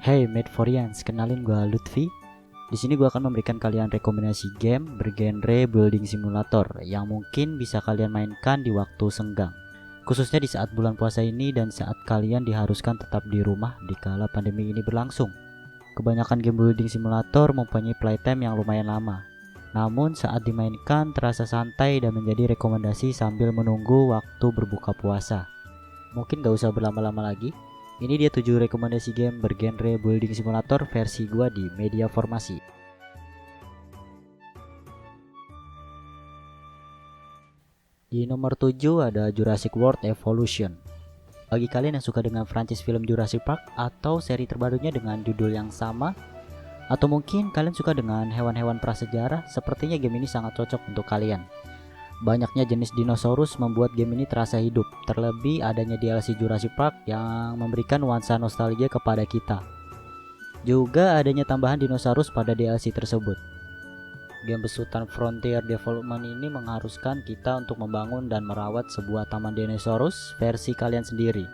Hey Medforians, kenalin gua Lutfi. Di sini gua akan memberikan kalian rekomendasi game bergenre building simulator yang mungkin bisa kalian mainkan di waktu senggang. Khususnya di saat bulan puasa ini dan saat kalian diharuskan tetap di rumah dikala pandemi ini berlangsung. Kebanyakan game building simulator mempunyai playtime yang lumayan lama. Namun saat dimainkan terasa santai dan menjadi rekomendasi sambil menunggu waktu berbuka puasa. Mungkin gak usah berlama-lama lagi. Ini dia 7 rekomendasi game bergenre building simulator versi gua di media formasi. Di nomor 7 ada Jurassic World Evolution. Bagi kalian yang suka dengan franchise film Jurassic Park atau seri terbarunya dengan judul yang sama, atau mungkin kalian suka dengan hewan-hewan prasejarah, sepertinya game ini sangat cocok untuk kalian. Banyaknya jenis dinosaurus membuat game ini terasa hidup, terlebih adanya DLC Jurassic Park yang memberikan nuansa nostalgia kepada kita. Juga adanya tambahan dinosaurus pada DLC tersebut. Game besutan Frontier Development ini mengharuskan kita untuk membangun dan merawat sebuah taman dinosaurus versi kalian sendiri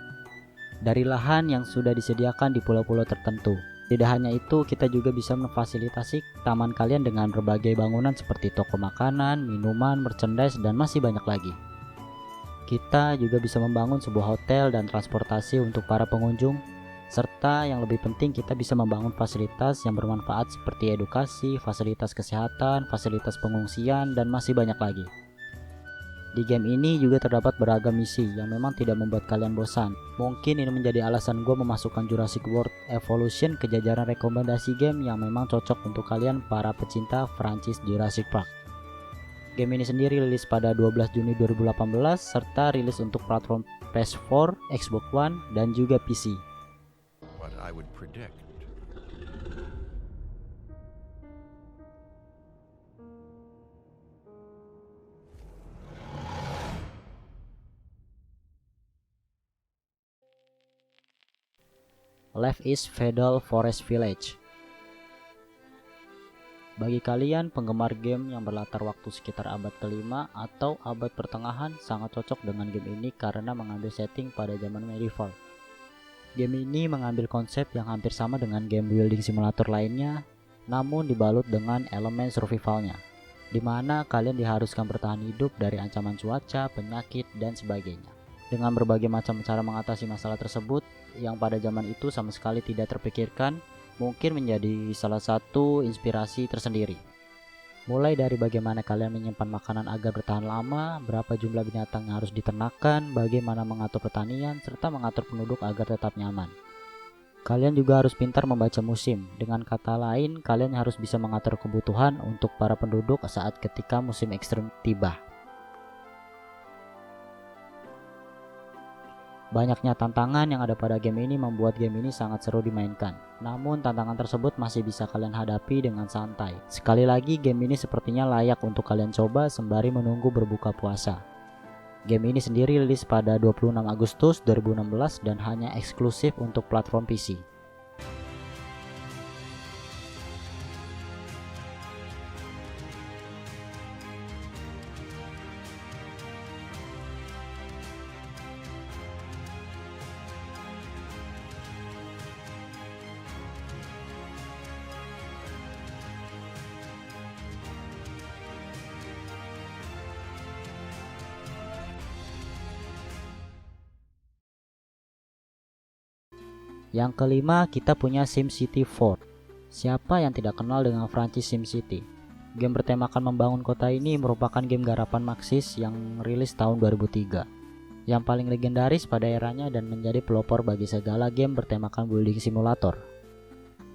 dari lahan yang sudah disediakan di pulau-pulau tertentu. Tidak hanya itu, kita juga bisa memfasilitasi taman kalian dengan berbagai bangunan seperti toko makanan, minuman, merchandise, dan masih banyak lagi. Kita juga bisa membangun sebuah hotel dan transportasi untuk para pengunjung, serta yang lebih penting kita bisa membangun fasilitas yang bermanfaat seperti edukasi, fasilitas kesehatan, fasilitas pengungsian, dan masih banyak lagi. Di game ini juga terdapat beragam misi yang memang tidak membuat kalian bosan. Mungkin ini menjadi alasan gue memasukkan Jurassic World Evolution ke jajaran rekomendasi game yang memang cocok untuk kalian para pecinta franchise Jurassic Park. Game ini sendiri rilis pada 12 Juni 2018 serta rilis untuk platform PS4, Xbox One, dan juga PC. What I would predict. Life is Feudal Forest Village. Bagi kalian penggemar game yang berlatar waktu sekitar abad ke-5 atau abad pertengahan, sangat cocok dengan game ini karena mengambil setting pada zaman medieval. Game ini mengambil konsep yang hampir sama dengan game building simulator lainnya, namun dibalut dengan elemen survivalnya, di mana kalian diharuskan bertahan hidup dari ancaman cuaca, penyakit, dan sebagainya. Dengan berbagai macam cara mengatasi masalah tersebut yang pada zaman itu sama sekali tidak terpikirkan, mungkin menjadi salah satu inspirasi tersendiri. Mulai dari bagaimana kalian menyimpan makanan agar bertahan lama, berapa jumlah binatang yang harus diternakan, bagaimana mengatur pertanian, serta mengatur penduduk agar tetap nyaman. Kalian juga harus pintar membaca musim. Dengan kata lain, kalian harus bisa mengatur kebutuhan untuk para penduduk saat ketika musim ekstrim tiba. Banyaknya tantangan yang ada pada game ini membuat game ini sangat seru dimainkan. Namun tantangan tersebut masih bisa kalian hadapi dengan santai. Sekali lagi, game ini sepertinya layak untuk kalian coba sembari menunggu berbuka puasa. Game ini sendiri rilis pada 26 Agustus 2016 dan hanya eksklusif untuk platform PC. Yang kelima, kita punya SimCity 4. Siapa yang tidak kenal dengan franchise SimCity? Game bertemakan membangun kota ini merupakan game garapan Maxis yang rilis tahun 2003, yang paling legendaris pada eranya dan menjadi pelopor bagi segala game bertemakan building simulator.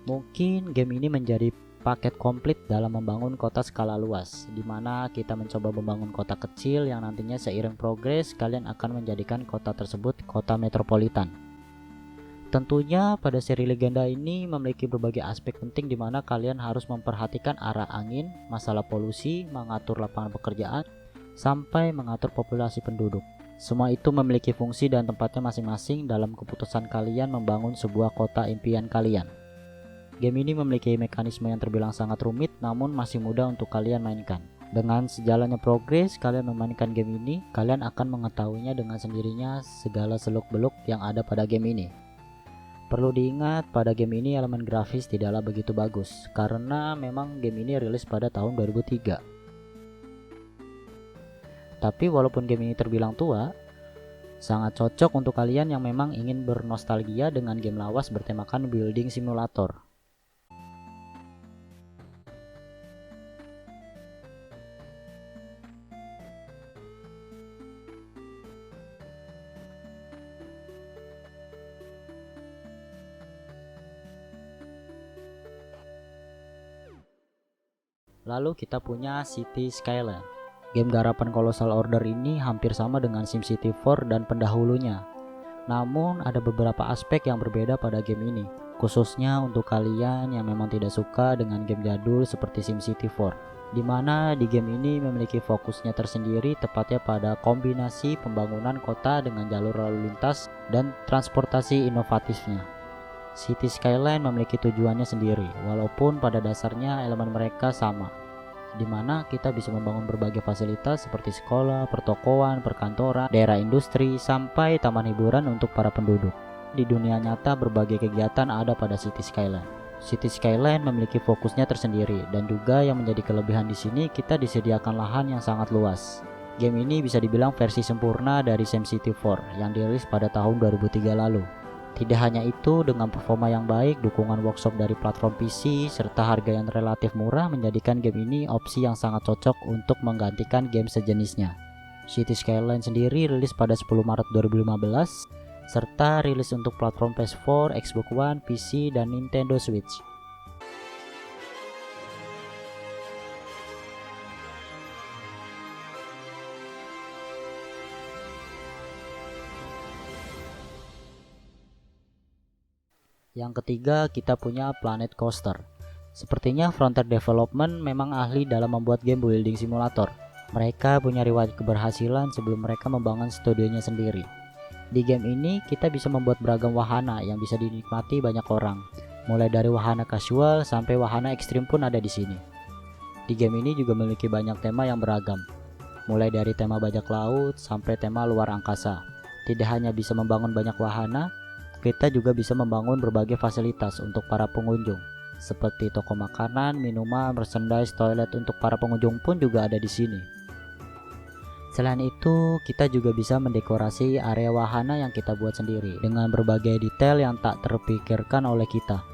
Mungkin game ini menjadi paket komplit dalam membangun kota skala luas, di mana kita mencoba membangun kota kecil yang nantinya seiring progres kalian akan menjadikan kota tersebut kota metropolitan. Tentunya pada seri legenda ini memiliki berbagai aspek penting di mana kalian harus memperhatikan arah angin, masalah polusi, mengatur lapangan pekerjaan, sampai mengatur populasi penduduk. Semua itu memiliki fungsi dan tempatnya masing-masing dalam keputusan kalian membangun sebuah kota impian kalian. Game ini memiliki mekanisme yang terbilang sangat rumit namun masih mudah untuk kalian mainkan. Dengan sejalannya progres kalian memainkan game ini, kalian akan mengetahuinya dengan sendirinya segala seluk-beluk yang ada pada game ini. Perlu diingat pada game ini elemen grafis tidaklah begitu bagus karena memang game ini rilis pada tahun 2003. Tapi walaupun game ini terbilang tua, sangat cocok untuk kalian yang memang ingin bernostalgia dengan game lawas bertemakan building simulator. Lalu kita punya City Skyline. Game garapan Colossal Order ini hampir sama dengan SimCity 4 dan pendahulunya. Namun ada beberapa aspek yang berbeda pada game ini, khususnya untuk kalian yang memang tidak suka dengan game jadul seperti SimCity 4, di mana di game ini memiliki fokusnya tersendiri tepatnya pada kombinasi pembangunan kota dengan jalur lalu lintas dan transportasi inovatifnya. City Skyline memiliki tujuannya sendiri, walaupun pada dasarnya elemen mereka sama, di mana kita bisa membangun berbagai fasilitas seperti sekolah, pertokoan, perkantoran, daerah industri, sampai taman hiburan untuk para penduduk. Di dunia nyata berbagai kegiatan ada pada City Skyline. City Skyline memiliki fokusnya tersendiri, dan juga yang menjadi kelebihan di sini kita disediakan lahan yang sangat luas. Game ini bisa dibilang versi sempurna dari SimCity 4 yang dirilis pada tahun 2003 lalu. Tidak hanya itu, dengan performa yang baik, dukungan workshop dari platform PC, serta harga yang relatif murah menjadikan game ini opsi yang sangat cocok untuk menggantikan game sejenisnya. City Skyline sendiri rilis pada 10 Maret 2015, serta rilis untuk platform PS4, Xbox One, PC, dan Nintendo Switch. Yang ketiga, kita punya Planet Coaster. Sepertinya Frontier Development memang ahli dalam membuat game building simulator. Mereka punya riwayat keberhasilan sebelum mereka membangun studionya sendiri. Di game ini kita bisa membuat beragam wahana yang bisa dinikmati banyak orang. Mulai dari wahana casual sampai wahana ekstrim pun ada di sini. Di game ini juga memiliki banyak tema yang beragam. Mulai dari tema bajak laut sampai tema luar angkasa. Tidak hanya bisa membangun banyak wahana, kita juga bisa membangun berbagai fasilitas untuk para pengunjung, seperti toko makanan, minuman, merchandise, toilet untuk para pengunjung pun juga ada di sini. Selain itu, kita juga bisa mendekorasi area wahana yang kita buat sendiri dengan berbagai detail yang tak terpikirkan oleh kita.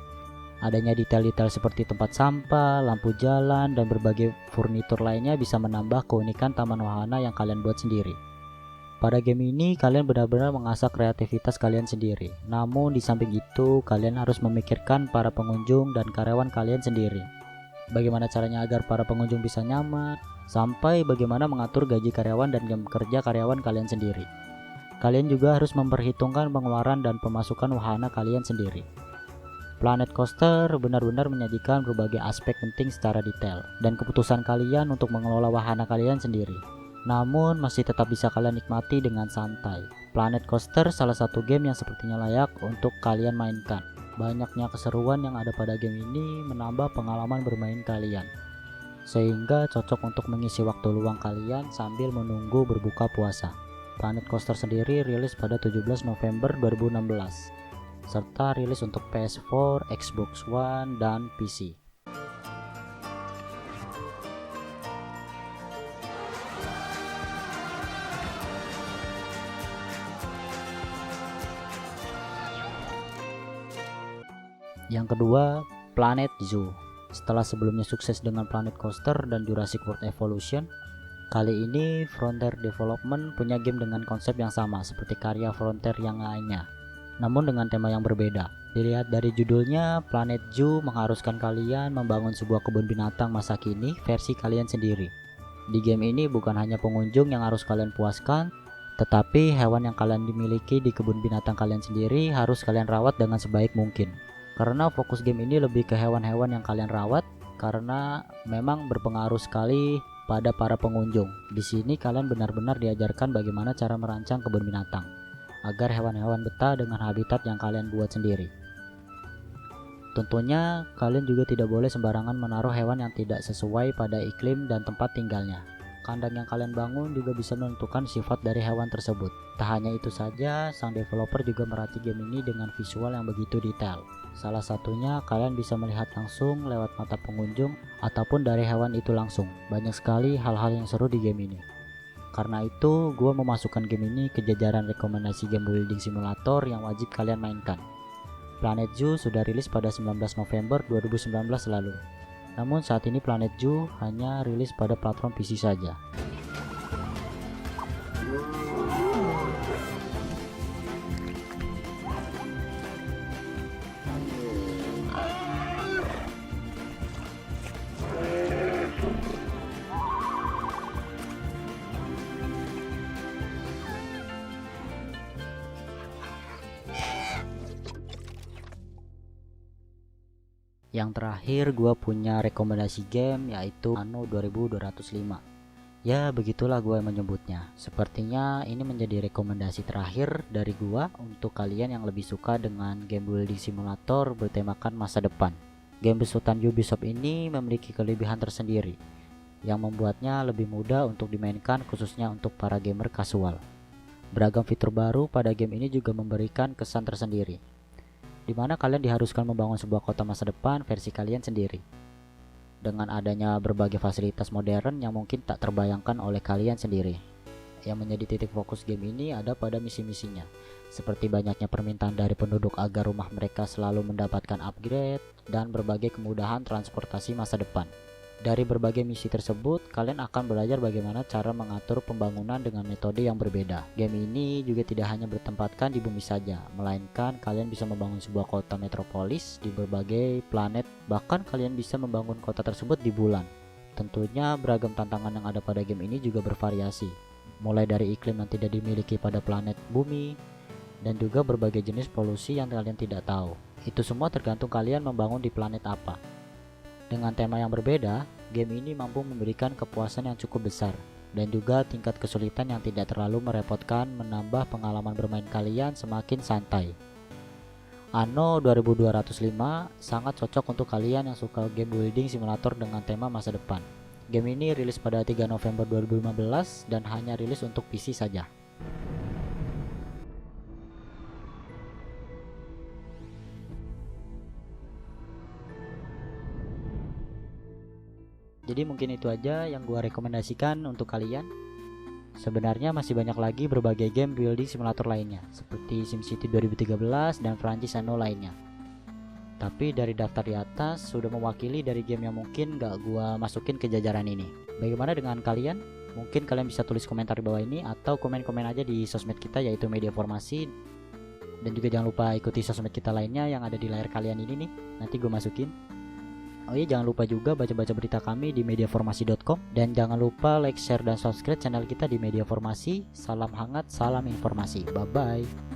Adanya detail-detail seperti tempat sampah, lampu jalan, dan berbagai furnitur lainnya bisa menambah keunikan taman wahana yang kalian buat sendiri. Pada game ini kalian benar-benar mengasah kreativitas kalian sendiri. Namun di samping itu kalian harus memikirkan para pengunjung dan karyawan kalian sendiri. Bagaimana caranya agar para pengunjung bisa nyaman, sampai bagaimana mengatur gaji karyawan dan jam kerja karyawan kalian sendiri. Kalian juga harus memperhitungkan pengeluaran dan pemasukan wahana kalian sendiri. Planet Coaster benar-benar menyajikan berbagai aspek penting secara detail, dan keputusan kalian untuk mengelola wahana kalian sendiri. Namun masih tetap bisa kalian nikmati dengan santai. Planet Coaster salah satu game yang sepertinya layak untuk kalian mainkan. Banyaknya keseruan yang ada pada game ini menambah pengalaman bermain kalian, sehingga cocok untuk mengisi waktu luang kalian sambil menunggu berbuka puasa. Planet Coaster sendiri rilis pada 17 November 2016, serta rilis untuk PS4, Xbox One, dan PC. Yang kedua, Planet Zoo. Setelah sebelumnya sukses dengan Planet Coaster dan Jurassic World Evolution, kali ini Frontier Development punya game dengan konsep yang sama seperti karya Frontier yang lainnya, namun dengan tema yang berbeda. Dilihat dari judulnya, Planet Zoo mengharuskan kalian membangun sebuah kebun binatang masa kini versi kalian sendiri. Di game ini bukan hanya pengunjung yang harus kalian puaskan, tetapi hewan yang kalian dimiliki di kebun binatang kalian sendiri harus kalian rawat dengan sebaik mungkin. Karena fokus game ini lebih ke hewan-hewan yang kalian rawat, karena memang berpengaruh sekali pada para pengunjung. Di sini kalian benar-benar diajarkan bagaimana cara merancang kebun binatang agar hewan-hewan betah dengan habitat yang kalian buat sendiri. Tentunya kalian juga tidak boleh sembarangan menaruh hewan yang tidak sesuai pada iklim dan tempat tinggalnya. Kandang yang kalian bangun juga bisa menentukan sifat dari hewan tersebut. Tak hanya itu saja, sang developer juga meracik game ini dengan visual yang begitu detail. Salah satunya kalian bisa melihat langsung lewat mata pengunjung ataupun dari hewan itu langsung. Banyak sekali hal-hal yang seru di game ini. Karena itu, gue memasukkan game ini ke jajaran rekomendasi game building simulator yang wajib kalian mainkan. Planet Zoo sudah rilis pada 19 November 2019 lalu. Namun saat ini Planet Zoo hanya rilis pada platform PC saja. Yang terakhir gue punya rekomendasi game yaitu Anno 2205. Ya begitulah gue menyebutnya. Sepertinya ini menjadi rekomendasi terakhir dari gue untuk kalian yang lebih suka dengan game building simulator bertemakan masa depan. Game besutan Ubisoft ini memiliki kelebihan tersendiri yang membuatnya lebih mudah untuk dimainkan khususnya untuk para gamer kasual. Beragam fitur baru pada game ini juga memberikan kesan tersendiri, di mana kalian diharuskan membangun sebuah kota masa depan versi kalian sendiri. Dengan adanya berbagai fasilitas modern yang mungkin tak terbayangkan oleh kalian sendiri. Yang menjadi titik fokus game ini ada pada misi-misinya, seperti banyaknya permintaan dari penduduk agar rumah mereka selalu mendapatkan upgrade dan berbagai kemudahan transportasi masa depan. Dari berbagai misi tersebut, kalian akan belajar bagaimana cara mengatur pembangunan dengan metode yang berbeda. Game ini juga tidak hanya bertempatkan di bumi saja, melainkan kalian bisa membangun sebuah kota metropolis di berbagai planet, bahkan kalian bisa membangun kota tersebut di bulan. Tentunya beragam tantangan yang ada pada game ini juga bervariasi, mulai dari iklim yang tidak dimiliki pada planet bumi, dan juga berbagai jenis polusi yang kalian tidak tahu. Itu semua tergantung kalian membangun di planet apa. Dengan tema yang berbeda, game ini mampu memberikan kepuasan yang cukup besar dan juga tingkat kesulitan yang tidak terlalu merepotkan, menambah pengalaman bermain kalian semakin santai. Anno 2205 sangat cocok untuk kalian yang suka game building simulator dengan tema masa depan. Game ini rilis pada 3 November 2015 dan hanya rilis untuk PC saja. Jadi mungkin itu aja yang gua rekomendasikan untuk kalian. Sebenarnya masih banyak lagi berbagai game building simulator lainnya, seperti SimCity 2013 dan franchise Anno lainnya. Tapi dari daftar di atas sudah mewakili dari game yang mungkin gak gua masukin ke jajaran ini. Bagaimana dengan kalian? Mungkin kalian bisa tulis komentar di bawah ini atau komen-komen aja di sosmed kita yaitu Media Formasi. Dan juga jangan lupa ikuti sosmed kita lainnya yang ada di layar kalian ini nih, nanti gue masukin. Oh iya, jangan lupa juga baca-baca berita kami di mediaformasi.com. Dan jangan lupa like, share, dan subscribe channel kita di Media Formasi. Salam hangat, salam informasi. Bye-bye.